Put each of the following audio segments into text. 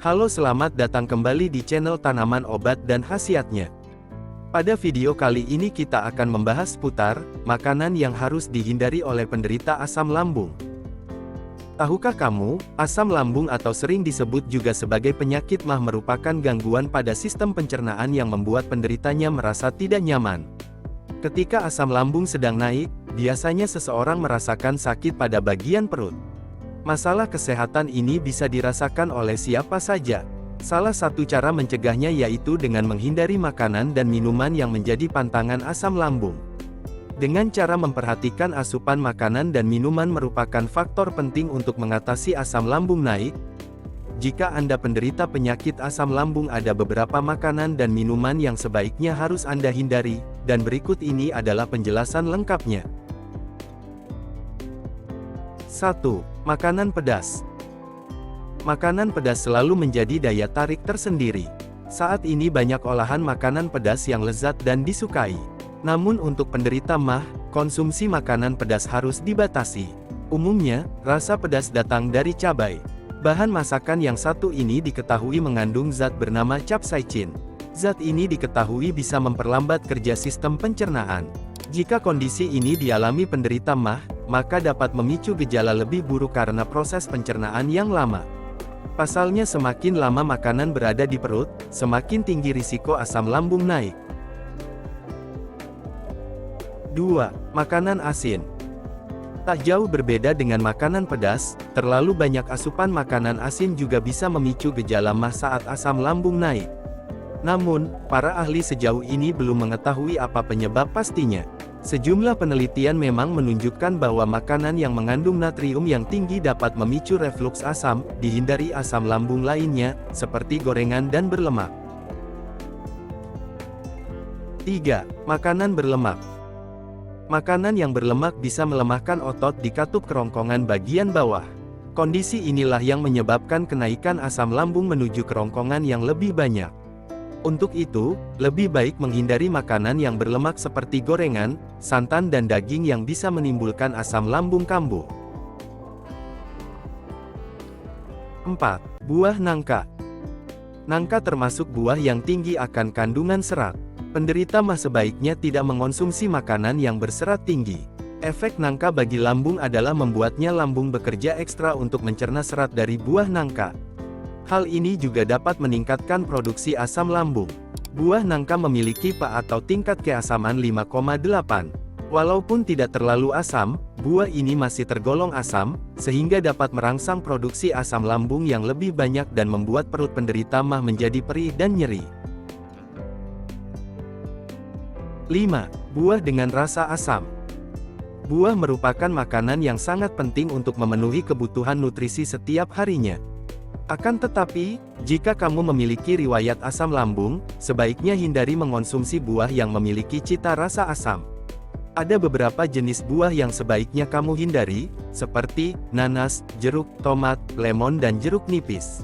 Halo, selamat datang kembali di channel Tanaman Obat dan Khasiatnya. Pada video kali ini kita akan membahas seputar makanan yang harus dihindari oleh penderita asam lambung. Tahukah kamu, asam lambung atau sering disebut juga sebagai penyakit MAH merupakan gangguan pada sistem pencernaan yang membuat penderitanya merasa tidak nyaman. Ketika asam lambung sedang naik, biasanya seseorang merasakan sakit pada bagian perut. Masalah kesehatan ini bisa dirasakan oleh siapa saja. Salah satu cara mencegahnya yaitu dengan menghindari makanan dan minuman yang menjadi pantangan asam lambung. Dengan cara memperhatikan asupan makanan dan minuman merupakan faktor penting untuk mengatasi asam lambung naik. Jika Anda penderita penyakit asam lambung, ada beberapa makanan dan minuman yang sebaiknya harus Anda hindari, dan berikut ini adalah penjelasan lengkapnya. 1. Makanan pedas. Makanan pedas selalu menjadi daya tarik tersendiri. Saat ini banyak olahan makanan pedas yang lezat dan disukai. Namun untuk penderita MAH, konsumsi makanan pedas harus dibatasi. Umumnya, rasa pedas datang dari cabai. Bahan masakan yang satu ini diketahui mengandung zat bernama capsaicin. Zat ini diketahui bisa memperlambat kerja sistem pencernaan. Jika kondisi ini dialami penderita MAH, maka dapat memicu gejala lebih buruk karena proses pencernaan yang lama. Pasalnya, semakin lama makanan berada di perut, semakin tinggi risiko asam lambung naik. 2. Makanan asin. Tak jauh berbeda dengan makanan pedas, terlalu banyak asupan makanan asin juga bisa memicu gejala MAH saat asam lambung naik. Namun, para ahli sejauh ini belum mengetahui apa penyebab pastinya. Sejumlah penelitian memang menunjukkan bahwa makanan yang mengandung natrium yang tinggi dapat memicu refluks asam. Dihindari asam lambung lainnya, seperti gorengan dan berlemak. 3. Makanan berlemak. Makanan yang berlemak bisa melemahkan otot di katup kerongkongan bagian bawah. Kondisi inilah yang menyebabkan kenaikan asam lambung menuju kerongkongan yang lebih banyak. Untuk itu, lebih baik menghindari makanan yang berlemak seperti gorengan, santan dan daging yang bisa menimbulkan asam lambung kambuh. 4. Buah nangka. Nangka termasuk buah yang tinggi akan kandungan serat. Penderita MAH sebaiknya tidak mengonsumsi makanan yang berserat tinggi. Efek nangka bagi lambung adalah membuatnya lambung bekerja ekstra untuk mencerna serat dari buah nangka. Hal ini juga dapat meningkatkan produksi asam lambung. Buah nangka memiliki pH atau tingkat keasaman 5,8. Walaupun tidak terlalu asam, buah ini masih tergolong asam, sehingga dapat merangsang produksi asam lambung yang lebih banyak dan membuat perut penderita MAH menjadi perih dan nyeri. 5. Buah dengan rasa asam. Buah merupakan makanan yang sangat penting untuk memenuhi kebutuhan nutrisi setiap harinya. Akan tetapi, jika kamu memiliki riwayat asam lambung, sebaiknya hindari mengonsumsi buah yang memiliki cita rasa asam. Ada beberapa jenis buah yang sebaiknya kamu hindari, seperti nanas, jeruk, tomat, lemon dan jeruk nipis.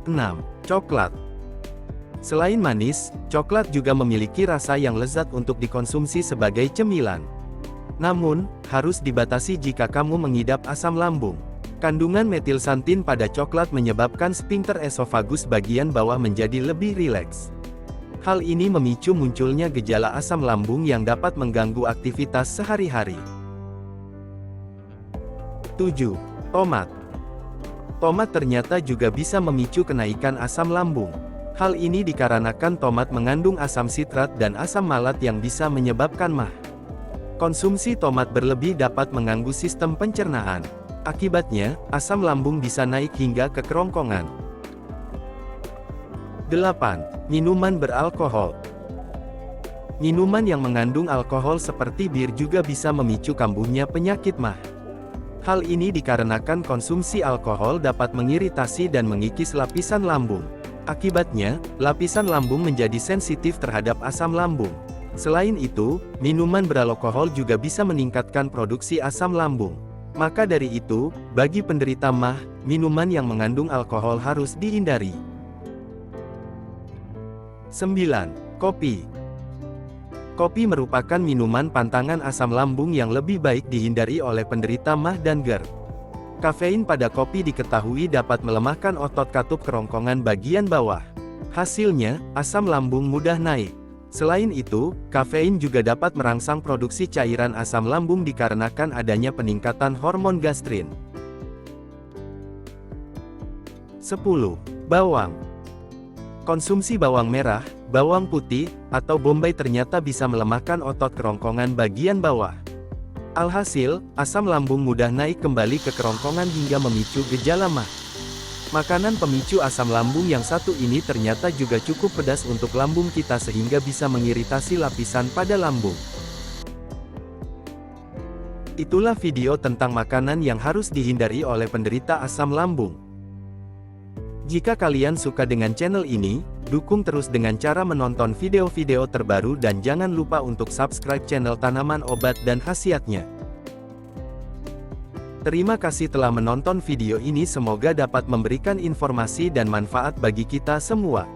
6. Coklat. Selain manis, coklat juga memiliki rasa yang lezat untuk dikonsumsi sebagai cemilan. Namun, harus dibatasi jika kamu mengidap asam lambung. Kandungan metilsantin pada coklat menyebabkan sphinkter esofagus bagian bawah menjadi lebih rileks. Hal ini memicu munculnya gejala asam lambung yang dapat mengganggu aktivitas sehari-hari. 7. Tomat. Tomat ternyata juga bisa memicu kenaikan asam lambung. Hal ini dikarenakan tomat mengandung asam sitrat dan asam malat yang bisa menyebabkan MAH. Konsumsi tomat berlebih dapat mengganggu sistem pencernaan. Akibatnya, asam lambung bisa naik hingga ke kerongkongan. 8. Minuman beralkohol. Minuman yang mengandung alkohol seperti bir juga bisa memicu kambuhnya penyakit MAH. Hal ini dikarenakan konsumsi alkohol dapat mengiritasi dan mengikis lapisan lambung. Akibatnya, lapisan lambung menjadi sensitif terhadap asam lambung. Selain itu, minuman beralkohol juga bisa meningkatkan produksi asam lambung. Maka dari itu, bagi penderita MAH, minuman yang mengandung alkohol harus dihindari. 9. Kopi. Kopi merupakan minuman pantangan asam lambung yang lebih baik dihindari oleh penderita MAH dan GERD. Kafein pada kopi diketahui dapat melemahkan otot katup kerongkongan bagian bawah. Hasilnya, asam lambung mudah naik. Selain itu, kafein juga dapat merangsang produksi cairan asam lambung dikarenakan adanya peningkatan hormon gastrin. 10. Bawang. Konsumsi bawang merah, bawang putih, atau bombay ternyata bisa melemahkan otot kerongkongan bagian bawah. Alhasil, asam lambung mudah naik kembali ke kerongkongan hingga memicu gejala MAH. Makanan pemicu asam lambung yang satu ini ternyata juga cukup pedas untuk lambung kita sehingga bisa mengiritasi lapisan pada lambung. Itulah video tentang makanan yang harus dihindari oleh penderita asam lambung. Jika kalian suka dengan channel ini, dukung terus dengan cara menonton video-video terbaru dan jangan lupa untuk subscribe channel Tanaman Obat dan Khasiatnya. Terima kasih telah menonton video ini, semoga dapat memberikan informasi dan manfaat bagi kita semua.